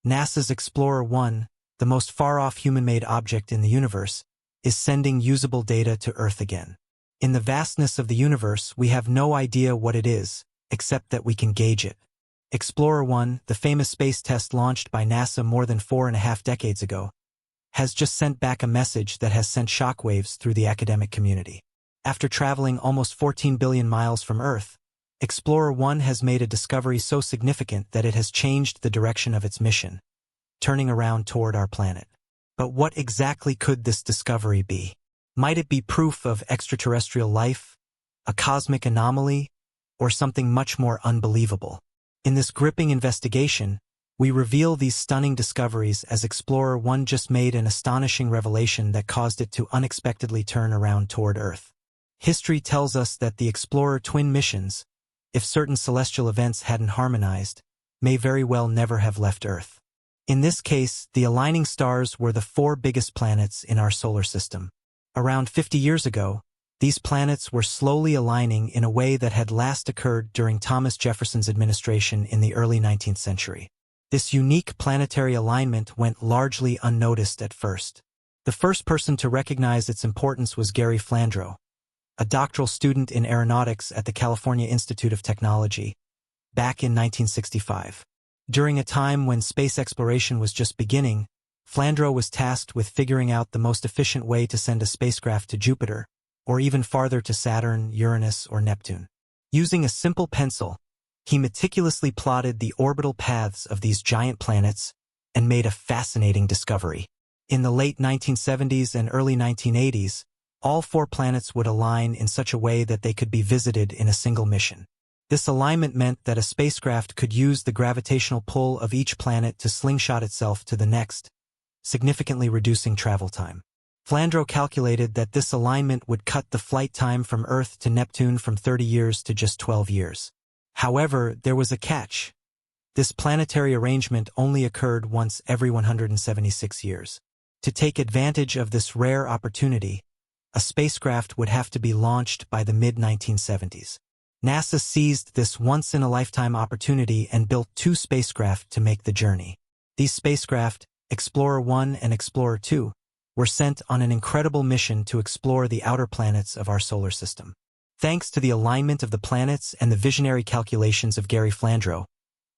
NASA's Explorer 1, the most far-off human-made object in the universe, is sending usable data to Earth again. In the vastness of the universe, we have no idea what it is, except that we can gauge it. Explorer 1, the famous space test launched by NASA more than 4.5 decades ago, has just sent back a message that has sent shockwaves through the academic community. After traveling almost 14 billion miles from Earth, Explorer 1 has made a discovery so significant that it has changed the direction of its mission, turning around toward our planet. But what exactly could this discovery be? Might it be proof of extraterrestrial life, a cosmic anomaly, or something much more unbelievable? In this gripping investigation, we reveal these stunning discoveries as Explorer 1 just made an astonishing revelation that caused it to unexpectedly turn around toward Earth. History tells us that the Explorer twin missions, if certain celestial events hadn't harmonized, may very well never have left Earth. In this case, the aligning stars were the 4 biggest planets in our solar system. Around 50 years ago, these planets were slowly aligning in a way that had last occurred during Thomas Jefferson's administration in the early 19th century. This unique planetary alignment went largely unnoticed at first. The first person to recognize its importance was Gary Flandreau, a doctoral student in aeronautics at the California Institute of Technology, back in 1965. During a time when space exploration was just beginning, Flandreau was tasked with figuring out the most efficient way to send a spacecraft to Jupiter, or even farther to Saturn, Uranus, or Neptune. Using a simple pencil, he meticulously plotted the orbital paths of these giant planets and made a fascinating discovery. In the late 1970s and early 1980s, all 4 planets would align in such a way that they could be visited in a single mission. This alignment meant that a spacecraft could use the gravitational pull of each planet to slingshot itself to the next, significantly reducing travel time. Flandreau calculated that this alignment would cut the flight time from Earth to Neptune from 30 years to just 12 years. However, there was a catch. This planetary arrangement only occurred once every 176 years. To take advantage of this rare opportunity, a spacecraft would have to be launched by the mid-1970s. NASA seized this once-in-a-lifetime opportunity and built 2 spacecraft to make the journey. These spacecraft, Explorer 1 and Explorer 2, were sent on an incredible mission to explore the outer planets of our solar system. Thanks to the alignment of the planets and the visionary calculations of Gary Flandreau,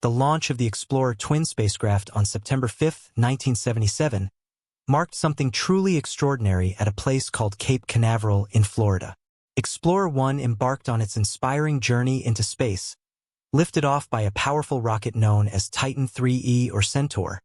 the launch of the Explorer twin spacecraft on September 5, 1977, marked something truly extraordinary at a place called Cape Canaveral in Florida. Explorer 1 embarked on its inspiring journey into space, lifted off by a powerful rocket known as Titan 3E or Centaur,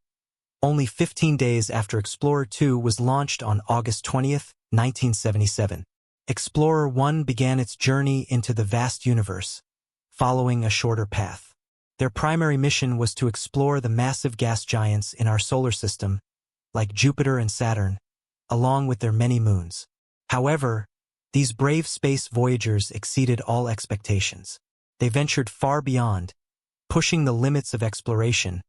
only 15 days after Explorer 2 was launched on August 20, 1977. Explorer 1 began its journey into the vast universe, following a shorter path. Their primary mission was to explore the massive gas giants in our solar system, like Jupiter and Saturn, along with their many moons. However, these brave space voyagers exceeded all expectations. They ventured far beyond, pushing the limits of exploration,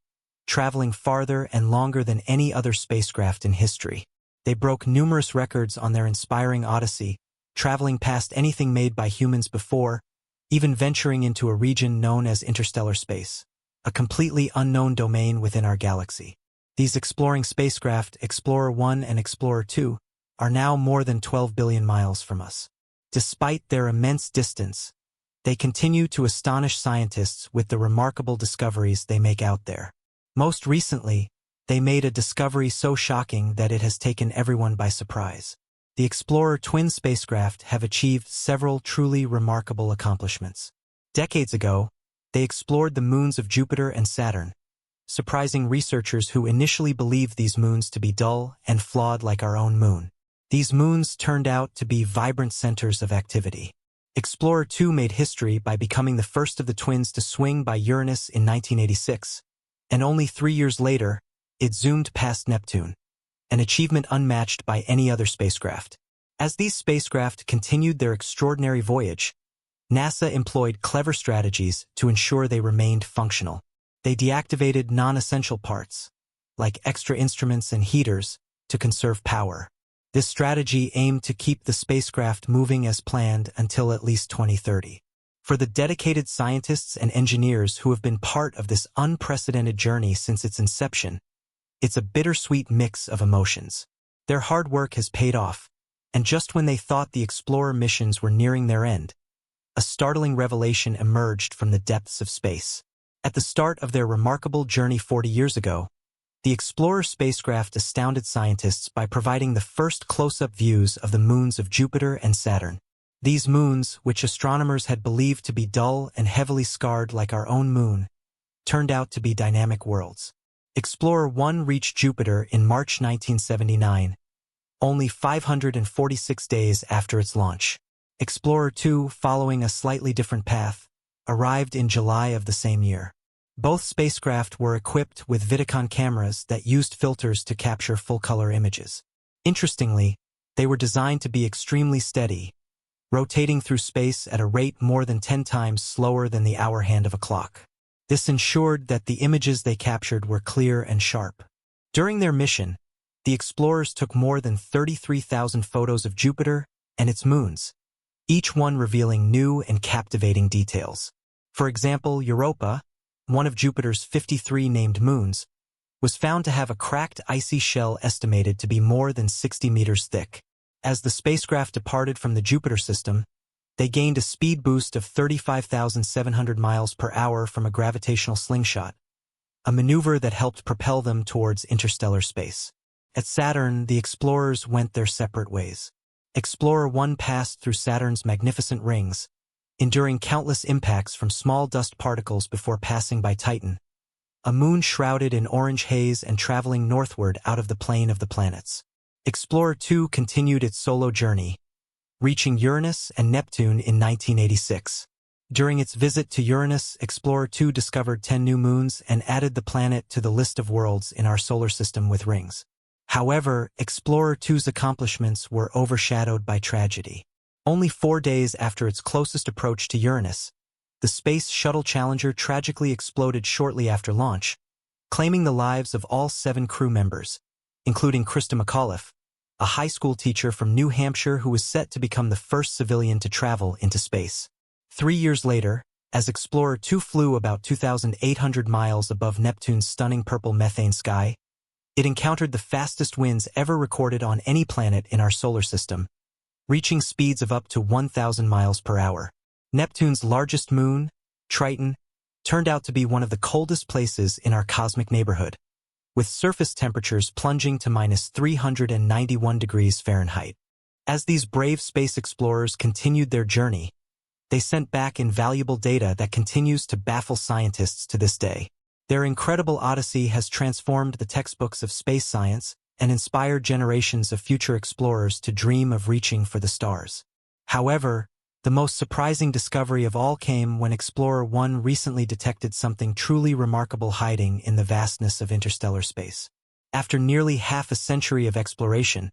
traveling farther and longer than any other spacecraft in history. They broke numerous records on their inspiring odyssey, traveling past anything made by humans before, even venturing into a region known as interstellar space, a completely unknown domain within our galaxy. These exploring spacecraft, Explorer 1 and Explorer 2, are now more than 12 billion miles from us. Despite their immense distance, they continue to astonish scientists with the remarkable discoveries they make out there. Most recently, they made a discovery so shocking that it has taken everyone by surprise. The Explorer twin spacecraft have achieved several truly remarkable accomplishments. Decades ago, they explored the moons of Jupiter and Saturn, surprising researchers who initially believed these moons to be dull and flawed like our own moon. These moons turned out to be vibrant centers of activity. Explorer 2 made history by becoming the first of the twins to swing by Uranus in 1986, and only 3 years later, it zoomed past Neptune, an achievement unmatched by any other spacecraft. As these spacecraft continued their extraordinary voyage, NASA employed clever strategies to ensure they remained functional. They deactivated non-essential parts, like extra instruments and heaters, to conserve power. This strategy aimed to keep the spacecraft moving as planned until at least 2030. For the dedicated scientists and engineers who have been part of this unprecedented journey since its inception, it's a bittersweet mix of emotions. Their hard work has paid off, and just when they thought the Explorer missions were nearing their end, a startling revelation emerged from the depths of space. At the start of their remarkable journey 40 years ago, the Explorer spacecraft astounded scientists by providing the first close-up views of the moons of Jupiter and Saturn. These moons, which astronomers had believed to be dull and heavily scarred like our own moon, turned out to be dynamic worlds. Explorer 1 reached Jupiter in March 1979, only 546 days after its launch. Explorer 2, following a slightly different path, arrived in July of the same year. Both spacecraft were equipped with Vidicon cameras that used filters to capture full-color images. Interestingly, they were designed to be extremely steady, rotating through space at a rate more than 10 times slower than the hour hand of a clock. This ensured that the images they captured were clear and sharp. During their mission, the explorers took more than 33,000 photos of Jupiter and its moons, each one revealing new and captivating details. For example, Europa, one of Jupiter's 53 named moons, was found to have a cracked icy shell estimated to be more than 60 meters thick. As the spacecraft departed from the Jupiter system, they gained a speed boost of 35,700 miles per hour from a gravitational slingshot, a maneuver that helped propel them towards interstellar space. At Saturn, the explorers went their separate ways. Explorer 1 passed through Saturn's magnificent rings, enduring countless impacts from small dust particles before passing by Titan, a moon shrouded in orange haze and traveling northward out of the plane of the planets. Explorer 2 continued its solo journey, reaching Uranus and Neptune in 1986. During its visit to Uranus, Explorer 2 discovered 10 new moons and added the planet to the list of worlds in our solar system with rings. However, Explorer 2's accomplishments were overshadowed by tragedy. Only 4 days after its closest approach to Uranus, the Space Shuttle Challenger tragically exploded shortly after launch, claiming the lives of all 7 crew members, including Krista McAuliffe, a high school teacher from New Hampshire who was set to become the first civilian to travel into space. 3 years later, as Explorer 2 flew about 2,800 miles above Neptune's stunning purple methane sky, it encountered the fastest winds ever recorded on any planet in our solar system, reaching speeds of up to 1,000 miles per hour. Neptune's largest moon, Triton, turned out to be one of the coldest places in our cosmic neighborhood, with surface temperatures plunging to minus 391 degrees Fahrenheit. As these brave space explorers continued their journey, they sent back invaluable data that continues to baffle scientists to this day. Their incredible odyssey has transformed the textbooks of space science and inspired generations of future explorers to dream of reaching for the stars. However, the most surprising discovery of all came when Explorer 1 recently detected something truly remarkable hiding in the vastness of interstellar space. After nearly half a century of exploration,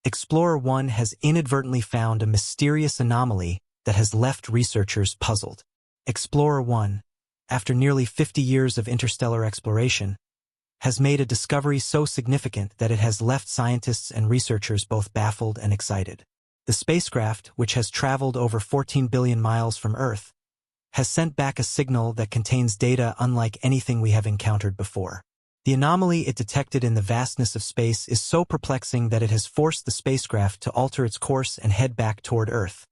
Explorer 1 has inadvertently found a mysterious anomaly that has left researchers puzzled. Explorer 1, after nearly 50 years of interstellar exploration, has made a discovery so significant that it has left scientists and researchers both baffled and excited. The spacecraft, which has traveled over 14 billion miles from Earth, has sent back a signal that contains data unlike anything we have encountered before. The anomaly it detected in the vastness of space is so perplexing that it has forced the spacecraft to alter its course and head back toward Earth,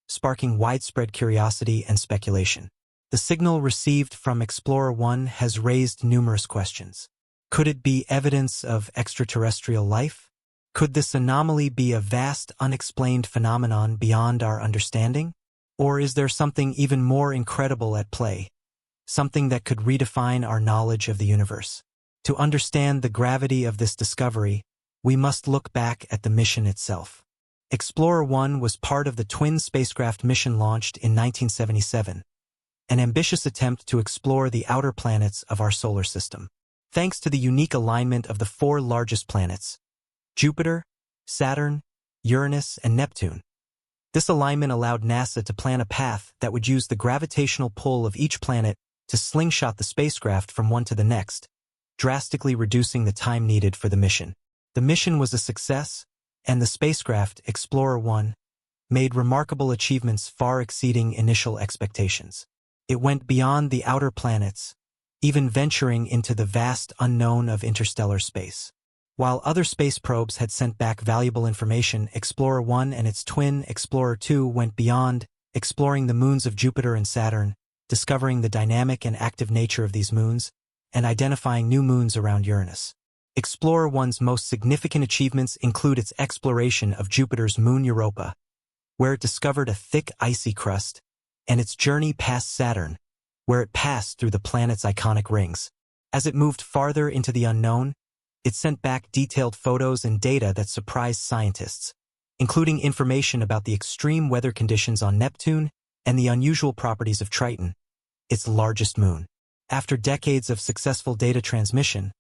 sparking widespread curiosity and speculation. The signal received from Explorer 1 has raised numerous questions. Could it be evidence of extraterrestrial life? Could this anomaly be a vast, unexplained phenomenon beyond our understanding? Or is there something even more incredible at play, something that could redefine our knowledge of the universe? To understand the gravity of this discovery, we must look back at the mission itself. Explorer 1 was part of the twin spacecraft mission launched in 1977, an ambitious attempt to explore the outer planets of our solar system. Thanks to the unique alignment of the 4 largest planets, Jupiter, Saturn, Uranus, and Neptune, this alignment allowed NASA to plan a path that would use the gravitational pull of each planet to slingshot the spacecraft from one to the next, drastically reducing the time needed for the mission. The mission was a success, and the spacecraft, Explorer 1, made remarkable achievements far exceeding initial expectations. It went beyond the outer planets, even venturing into the vast unknown of interstellar space. While other space probes had sent back valuable information, Explorer 1 and its twin, Explorer 2, went beyond, exploring the moons of Jupiter and Saturn, discovering the dynamic and active nature of these moons, and identifying new moons around Uranus. Explorer 1's most significant achievements include its exploration of Jupiter's moon Europa, where it discovered a thick icy crust, and its journey past Saturn, where it passed through the planet's iconic rings. As it moved farther into the unknown, it sent back detailed photos and data that surprised scientists, including information about the extreme weather conditions on Neptune and the unusual properties of Triton, its largest moon. After decades of successful data transmission,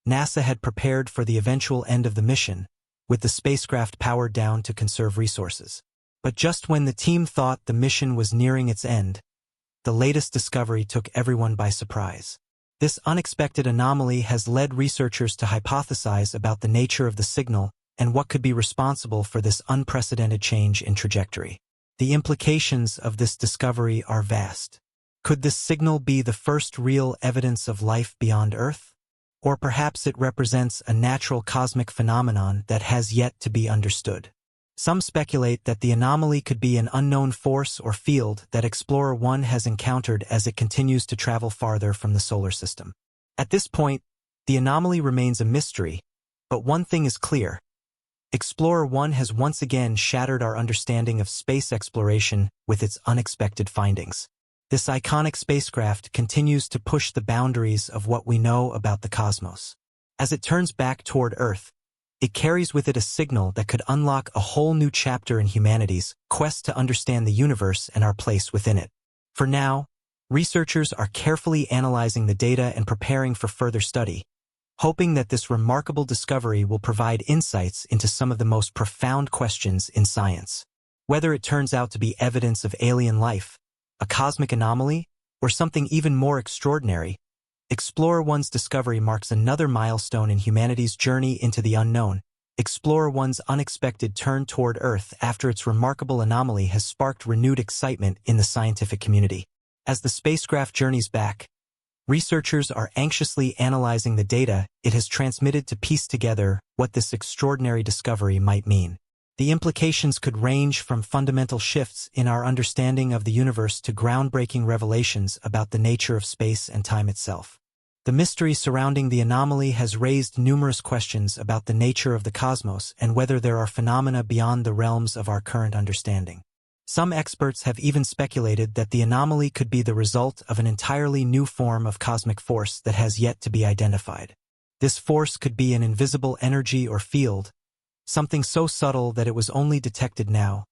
NASA had prepared for the eventual end of the mission, with the spacecraft powered down to conserve resources. But just when the team thought the mission was nearing its end, the latest discovery took everyone by surprise. This unexpected anomaly has led researchers to hypothesize about the nature of the signal and what could be responsible for this unprecedented change in trajectory. The implications of this discovery are vast. Could this signal be the first real evidence of life beyond Earth? Or perhaps it represents a natural cosmic phenomenon that has yet to be understood. Some speculate that the anomaly could be an unknown force or field that Explorer 1 has encountered as it continues to travel farther from the solar system. At this point, the anomaly remains a mystery, but one thing is clear. Explorer 1 has once again shattered our understanding of space exploration with its unexpected findings. This iconic spacecraft continues to push the boundaries of what we know about the cosmos. As it turns back toward Earth, it carries with it a signal that could unlock a whole new chapter in humanity's quest to understand the universe and our place within it. For now, researchers are carefully analyzing the data and preparing for further study, hoping that this remarkable discovery will provide insights into some of the most profound questions in science. Whether it turns out to be evidence of alien life, a cosmic anomaly, or something even more extraordinary, Explorer 1's discovery marks another milestone in humanity's journey into the unknown. Explorer 1's unexpected turn toward Earth after its remarkable anomaly has sparked renewed excitement in the scientific community. As the spacecraft journeys back, researchers are anxiously analyzing the data it has transmitted to piece together what this extraordinary discovery might mean. The implications could range from fundamental shifts in our understanding of the universe to groundbreaking revelations about the nature of space and time itself. The mystery surrounding the anomaly has raised numerous questions about the nature of the cosmos and whether there are phenomena beyond the realms of our current understanding. Some experts have even speculated that the anomaly could be the result of an entirely new form of cosmic force that has yet to be identified. This force could be an invisible energy or field, something so subtle that it was only detected now,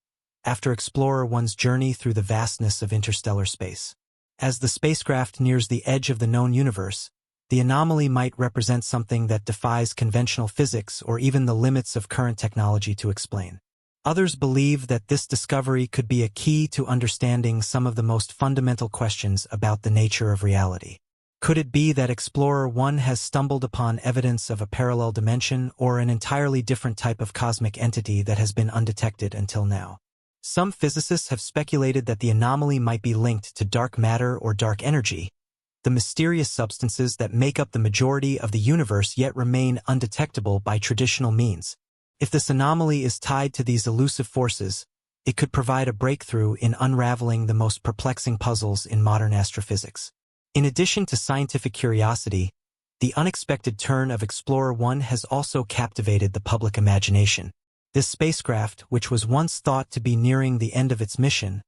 after Explorer 1's journey through the vastness of interstellar space. As the spacecraft nears the edge of the known universe, the anomaly might represent something that defies conventional physics or even the limits of current technology to explain. Others believe that this discovery could be a key to understanding some of the most fundamental questions about the nature of reality. Could it be that Explorer 1 has stumbled upon evidence of a parallel dimension or an entirely different type of cosmic entity that has been undetected until now? Some physicists have speculated that the anomaly might be linked to dark matter or dark energy, the mysterious substances that make up the majority of the universe yet remain undetectable by traditional means. If this anomaly is tied to these elusive forces, it could provide a breakthrough in unraveling the most perplexing puzzles in modern astrophysics. In addition to scientific curiosity, the unexpected turn of Explorer 1 has also captivated the public imagination. This spacecraft, which was once thought to be nearing the end of its mission,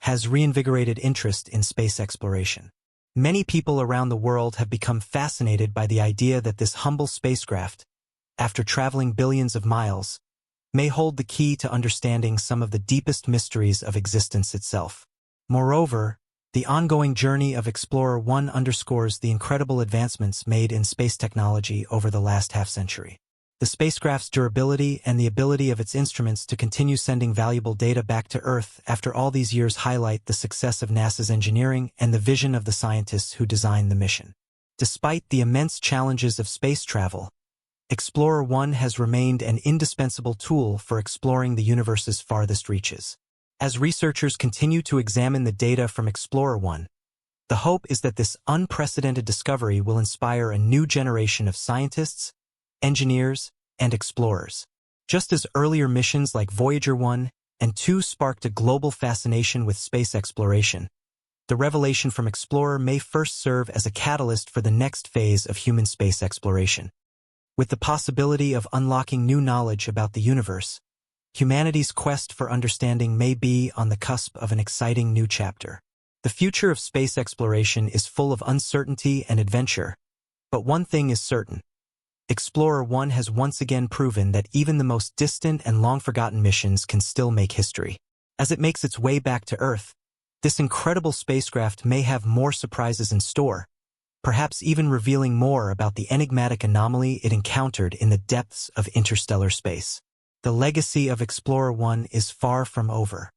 has reinvigorated interest in space exploration. Many people around the world have become fascinated by the idea that this humble spacecraft, after traveling billions of miles, may hold the key to understanding some of the deepest mysteries of existence itself. Moreover, the ongoing journey of Explorer 1 underscores the incredible advancements made in space technology over the last half-century. The spacecraft's durability and the ability of its instruments to continue sending valuable data back to Earth after all these years highlight the success of NASA's engineering and the vision of the scientists who designed the mission. Despite the immense challenges of space travel, Explorer 1 has remained an indispensable tool for exploring the universe's farthest reaches. As researchers continue to examine the data from Explorer 1, the hope is that this unprecedented discovery will inspire a new generation of scientists, engineers, and explorers. Just as earlier missions like Voyager 1 and 2 sparked a global fascination with space exploration, the revelation from Explorer may first serve as a catalyst for the next phase of human space exploration. With the possibility of unlocking new knowledge about the universe, humanity's quest for understanding may be on the cusp of an exciting new chapter. The future of space exploration is full of uncertainty and adventure, but one thing is certain. Explorer 1 has once again proven that even the most distant and long-forgotten missions can still make history. As it makes its way back to Earth, this incredible spacecraft may have more surprises in store, perhaps even revealing more about the enigmatic anomaly it encountered in the depths of interstellar space. The legacy of Explorer 1 is far from over.